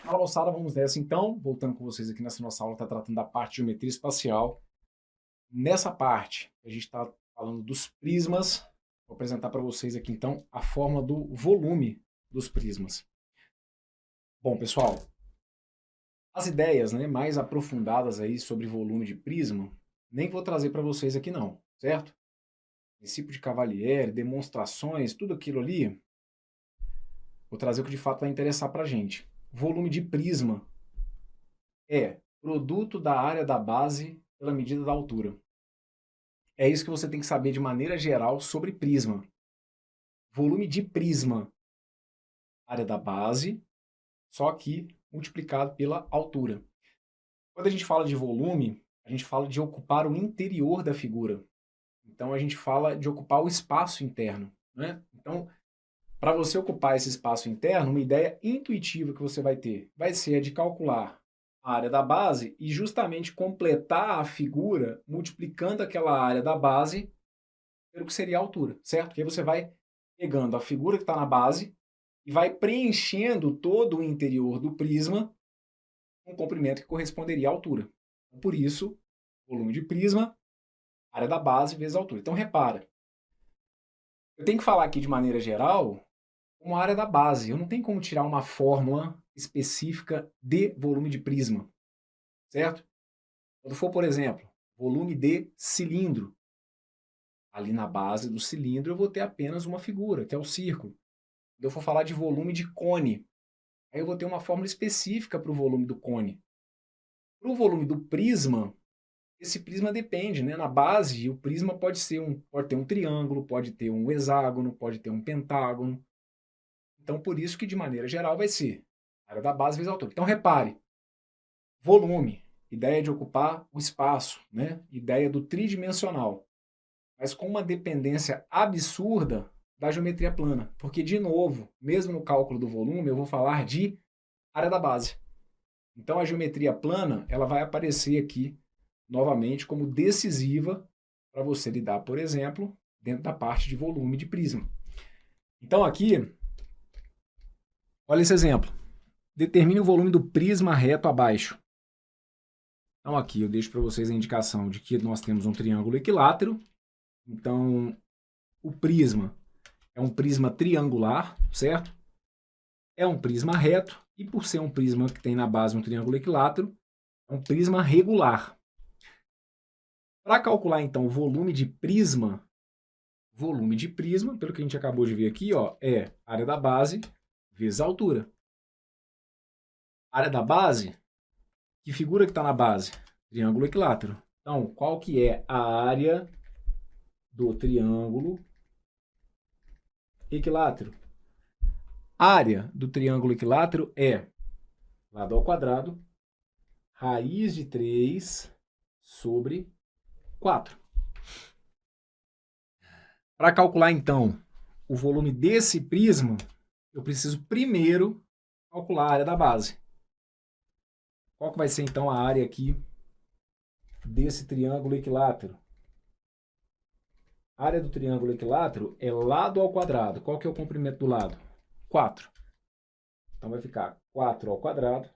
Fala moçada, vamos nessa então. Voltando com vocês aqui nessa nossa aula, está tratando da parte de geometria espacial. Nessa parte, a gente está falando dos prismas. Vou apresentar para vocês aqui então a forma do volume dos prismas. Bom, pessoal, as ideias, né, mais aprofundadas aí sobre volume de prisma, nem vou trazer para vocês aqui não, certo? Princípio de Cavalieri, demonstrações, tudo aquilo ali, vou trazer o que de fato vai interessar para a gente. Volume de prisma é produto da área da base pela medida da altura. É isso que você tem que saber de maneira geral sobre prisma. Volume de prisma, área da base, só que multiplicado pela altura. Quando a gente fala de volume, a gente fala de ocupar o interior da figura. Então a gente fala de ocupar o espaço interno, né? Então, para você ocupar esse espaço interno, uma ideia intuitiva que você vai ser a de calcular a área da base e justamente completar a figura multiplicando aquela área da base pelo que seria a altura, certo? Que aí você vai pegando a figura que está na base e vai preenchendo todo o interior do prisma com um comprimento que corresponderia à altura. Por isso, volume de prisma, área da base vezes a altura. Então, repara, eu tenho que falar aqui de maneira geral como área da base. Eu não tenho como tirar uma fórmula específica de volume de prisma, certo? Quando for, por exemplo, volume de cilindro, ali na base do cilindro eu vou ter apenas uma figura, que é o círculo. Quando eu for falar de volume de cone, aí eu vou ter uma fórmula específica para o volume do cone. Para o volume do prisma, esse prisma depende, né? Na base, o prisma pode ter um triângulo, pode ter um hexágono, pode ter um pentágono. Então, por isso que, de maneira geral, vai ser área da base vezes a altura. Então, repare, volume, ideia de ocupar o espaço, né? Ideia do tridimensional, mas com uma dependência absurda da geometria plana. Porque, de novo, mesmo no cálculo do volume, eu vou falar de área da base. Então, a geometria plana ela vai aparecer aqui novamente como decisiva para você lidar, por exemplo, dentro da parte de volume de prisma. Então, aqui, olha esse exemplo. Determine o volume do prisma reto abaixo. Então, aqui eu deixo para vocês a indicação de que nós temos um triângulo equilátero. Então, o prisma é um prisma triangular, certo? É um prisma reto, e por ser um prisma que tem na base um triângulo equilátero, é um prisma regular. Para calcular, então, o volume de prisma, pelo que a gente acabou de ver aqui, ó, é área da base vezes a altura. Área da base, que figura que está na base? Triângulo equilátero. Então, qual que é a área do triângulo equilátero? A área do triângulo equilátero é lado ao quadrado, raiz de 3 sobre 4. Para calcular, então, o volume desse prisma, eu preciso primeiro calcular a área da base. Qual que vai ser, então, a área aqui desse triângulo equilátero? A área do triângulo equilátero é lado ao quadrado. Qual que é o comprimento do lado? 4. Então, vai ficar 4 ao quadrado,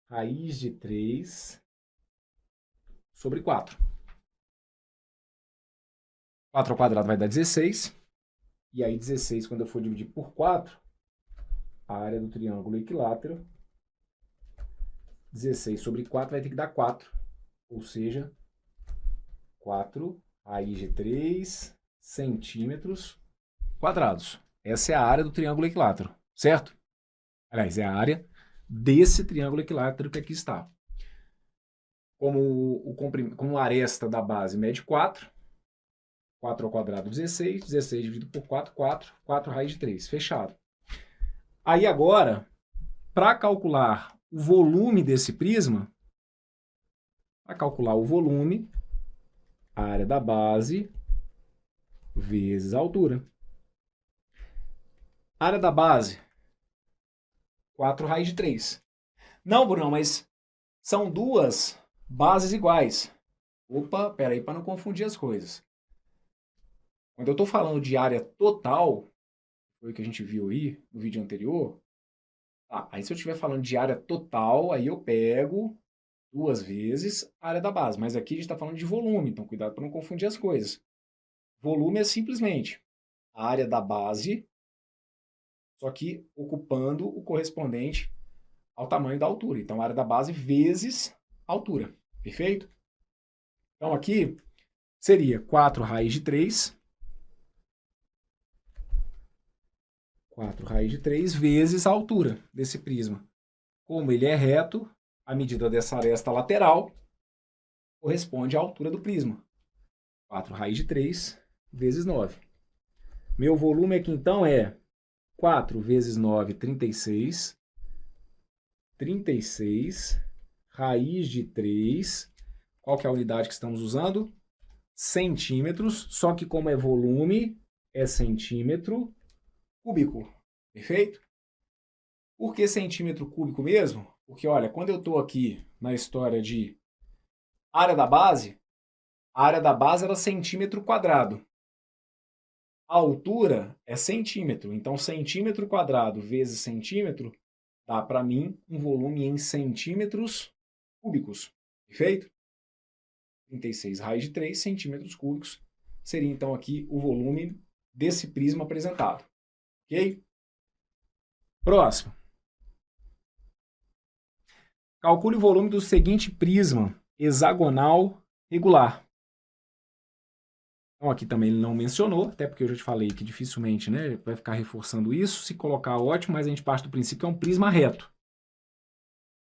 raiz de 3 sobre 4. 4 ao quadrado vai dar 16. E aí 16, quando eu for dividir por 4, a área do triângulo equilátero, 16 sobre 4 vai ter que dar 4. Ou seja, 4 raiz de 3 centímetros quadrados. Essa é a área do triângulo equilátero, certo? Aliás, é a área desse triângulo equilátero que aqui está. Como a aresta da base mede 4, 4 ao quadrado 16, 16 dividido por 4, 4, 4 raiz de 3, fechado. Aí agora, para calcular o volume desse prisma, para calcular o volume, a área da base vezes a altura. A área da base, 4 raiz de 3. Não, Bruno, mas são duas bases iguais. Opa, peraí, para não confundir as coisas. Quando eu estou falando de área total, foi o que a gente viu aí no vídeo anterior, Tá, aí se eu estiver falando de área total, aí eu pego 2 vezes a área da base. Mas aqui a gente está falando de volume, então cuidado para não confundir as coisas. Volume é simplesmente a área da base, só que ocupando o correspondente ao tamanho da altura. Então, a área da base vezes a altura. Perfeito? Então, aqui seria 4 raiz de 3. 4 raiz de 3 vezes a altura desse prisma. Como ele é reto, a medida dessa aresta lateral corresponde à altura do prisma. 4 raiz de 3 vezes 9. Meu volume aqui, então, é 4 vezes 9, 36. 36 raiz de 3. Qual que é a unidade que estamos usando? Centímetros, só que como é volume, é centímetro cúbico. Perfeito? Por que centímetro cúbico mesmo? Porque, olha, quando eu estou aqui na história de área da base, a área da base era centímetro quadrado. A altura é centímetro. Então, centímetro quadrado vezes centímetro dá para mim um volume em centímetros cúbicos. Perfeito? 36 raiz de 3 centímetros cúbicos seria, então, aqui o volume desse prisma apresentado. Ok? Próximo. Calcule o volume do seguinte prisma hexagonal regular. Então, aqui também ele não mencionou, até porque eu já te falei que dificilmente, né, vai ficar reforçando isso. Se colocar, ótimo, mas a gente parte do princípio que é um prisma reto.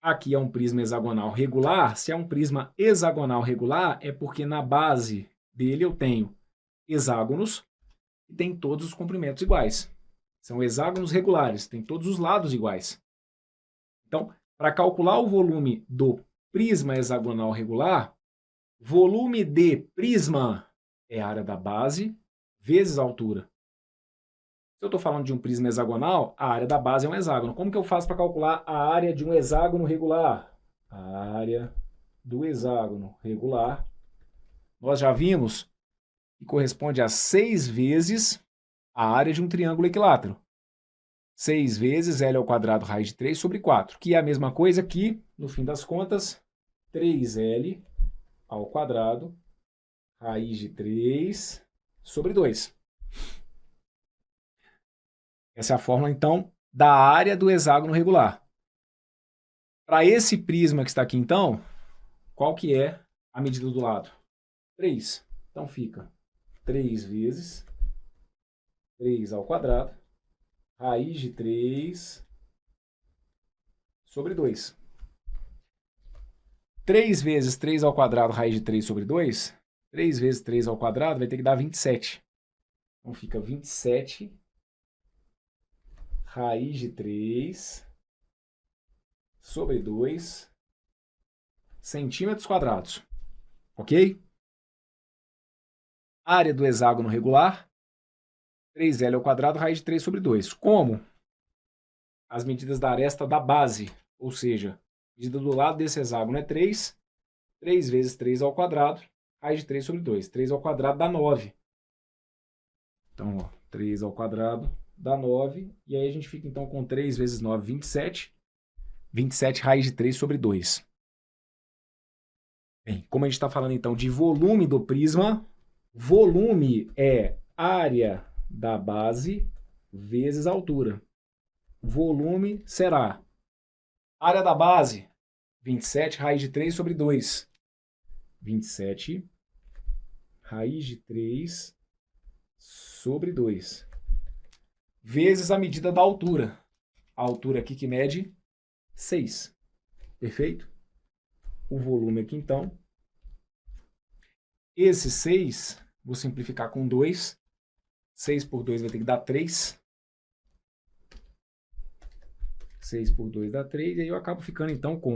Aqui é um prisma hexagonal regular. Se é um prisma hexagonal regular, é porque na base dele eu tenho hexágonos e tem todos os comprimentos iguais. São hexágonos regulares, tem todos os lados iguais. Então, para calcular o volume do prisma hexagonal regular, volume de prisma é a área da base vezes a altura. Se eu estou falando de um prisma hexagonal, a área da base é um hexágono. Como que eu faço para calcular a área de um hexágono regular? A área do hexágono regular, nós já vimos que corresponde a 6 vezes a área de um triângulo equilátero. 6 vezes L ao quadrado raiz de 3 sobre 4, que é a mesma coisa que, no fim das contas, 3L ao quadrado raiz de 3 sobre 2. Essa é a fórmula, então, da área do hexágono regular. Para esse prisma que está aqui, então, qual que é a medida do lado? 3. Então, fica 3 vezes 3 ao quadrado, raiz de 3 sobre 2. 3 vezes 3 ao quadrado, raiz de 3 sobre 2. 3 vezes 3 ao quadrado vai ter que dar 27. Então, fica 27 raiz de 3 sobre 2 centímetros quadrados. Ok? Área do hexágono regular, 3L ao quadrado, raiz de 3 sobre 2. Como? As medidas da aresta da base, ou seja, a medida do lado desse hexágono é 3. 3 vezes 3 ao quadrado, raiz de 3 sobre 2. 3 ao quadrado dá 9. Então, ó, 3 ao quadrado dá 9. E aí a gente fica, então, com 3 vezes 9, 27. 27 raiz de 3 sobre 2. Bem, como a gente está falando, então, de volume do prisma, volume é área da base vezes a altura. Volume será área da base, 27 raiz de 3 sobre 2. 27 raiz de 3 sobre 2. Vezes a medida da altura. A altura aqui que mede 6. Perfeito? O volume aqui, então. Esse 6, vou simplificar com 2. 6 por 2 vai ter que dar 3. 6 por 2 dá 3. E aí eu acabo ficando, então, com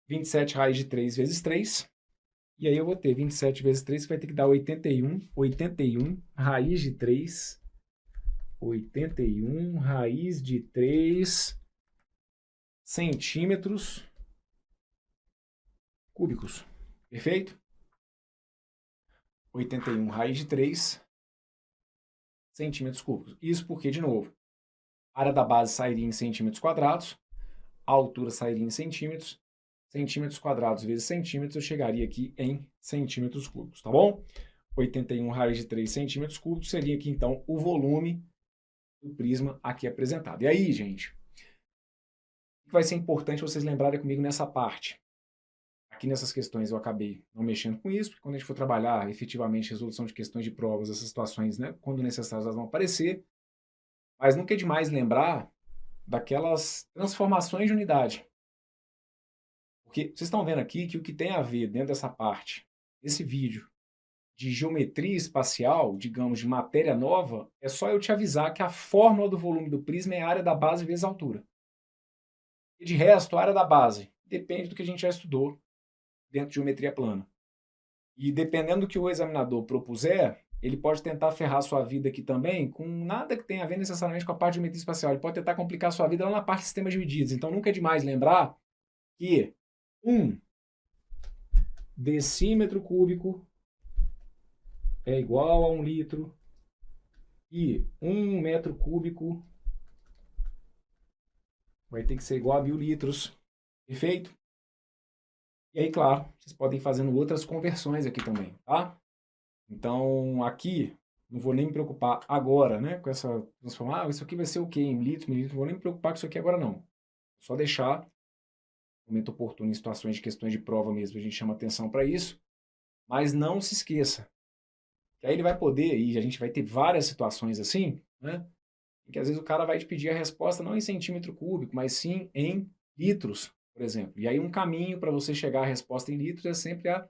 27 raiz de 3 vezes 3. E aí eu vou ter 27 vezes 3, que vai ter que dar 81. 81 raiz de 3. 81 raiz de 3 centímetros cúbicos. Perfeito? 81 raiz de 3 centímetros cúbicos. Isso porque, de novo, A área da base sairia em centímetros quadrados, a altura sairia em centímetros quadrados vezes centímetros, eu chegaria aqui em centímetros cúbicos, tá bom? 81 raiz de 3 centímetros cúbicos seria aqui, então, o volume do prisma aqui apresentado. E aí, gente, o que vai ser importante vocês lembrarem comigo nessa parte? Aqui nessas questões eu acabei não mexendo com isso, porque quando a gente for trabalhar efetivamente resolução de questões de provas, essas situações, né, quando necessárias, elas vão aparecer, mas nunca é demais lembrar daquelas transformações de unidade. Porque vocês estão vendo aqui que o que tem a ver dentro dessa parte, desse vídeo, de geometria espacial, digamos, de matéria nova, é só eu te avisar que a fórmula do volume do prisma é a área da base vezes a altura. E de resto, a área da base depende do que a gente já estudou dentro de geometria plana. E dependendo do que o examinador propuser, ele pode tentar ferrar a sua vida aqui também com nada que tenha a ver necessariamente com a parte de geometria espacial. Ele pode tentar complicar a sua vida lá na parte de sistemas de medidas. Então nunca é demais lembrar que 1 decímetro cúbico é igual a 1 litro e 1 metro cúbico vai ter que ser igual a 1000 litros. Perfeito? E aí, claro, vocês podem ir fazendo outras conversões aqui também, tá? Então, aqui, não vou nem me preocupar agora, né, com essa transformar, isso aqui vai ser o quê? Em litros, mililitros, não vou nem me preocupar com isso aqui agora não. Só deixar no momento oportuno em situações de questões de prova mesmo, a gente chama atenção para isso, mas não se esqueça, que aí ele vai poder, e a gente vai ter várias situações assim, né, em que às vezes o cara vai te pedir a resposta não em centímetro cúbico, mas sim em litros, por exemplo. E aí um caminho para você chegar à resposta em litros é sempre a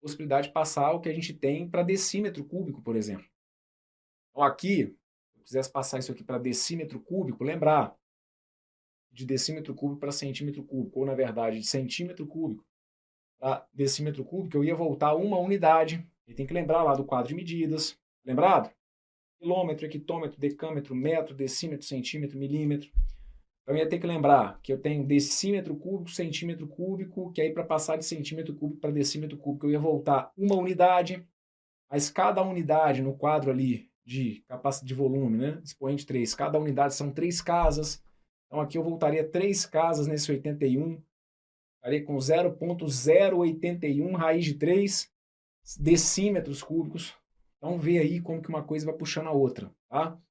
possibilidade de passar o que a gente tem para decímetro cúbico, por exemplo. Então aqui, se eu quisesse passar isso aqui para decímetro cúbico, lembrar de decímetro cúbico para centímetro cúbico, ou na verdade de centímetro cúbico para decímetro cúbico, eu ia voltar uma unidade, e tem que lembrar lá do quadro de medidas, lembrado? Quilômetro, hectômetro, decâmetro, metro, decímetro, centímetro, milímetro. Então, eu ia ter que lembrar que eu tenho decímetro cúbico, centímetro cúbico, que aí para passar de centímetro cúbico para decímetro cúbico eu ia voltar uma unidade, mas cada unidade no quadro ali de capacidade de volume, né, expoente 3, cada unidade são 3 casas. Então aqui eu voltaria 3 casas nesse 81, estaria com 0,081 raiz de 3 decímetros cúbicos. Então vê aí como que uma coisa vai puxando a outra, tá?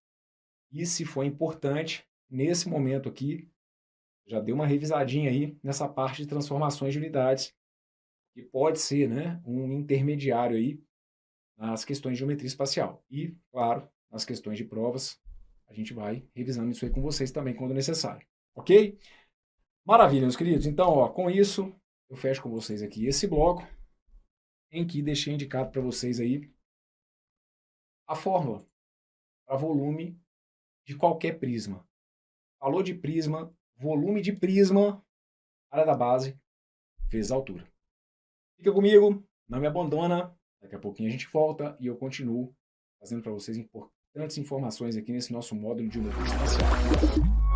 E se for importante, nesse momento aqui, já deu uma revisadinha aí nessa parte de transformações de unidades, que pode ser, né, um intermediário aí nas questões de geometria espacial. E, claro, nas questões de provas, a gente vai revisando isso aí com vocês também quando necessário. Ok? Maravilha, meus queridos. Então, ó, com isso, eu fecho com vocês aqui esse bloco, em que deixei indicado para vocês aí a fórmula para volume de qualquer prisma. Falou de prisma, volume de prisma, área da base, vezes a altura. Fica comigo, não me abandona. Daqui a pouquinho a gente volta e eu continuo fazendo para vocês importantes informações aqui nesse nosso módulo de geometria espacial.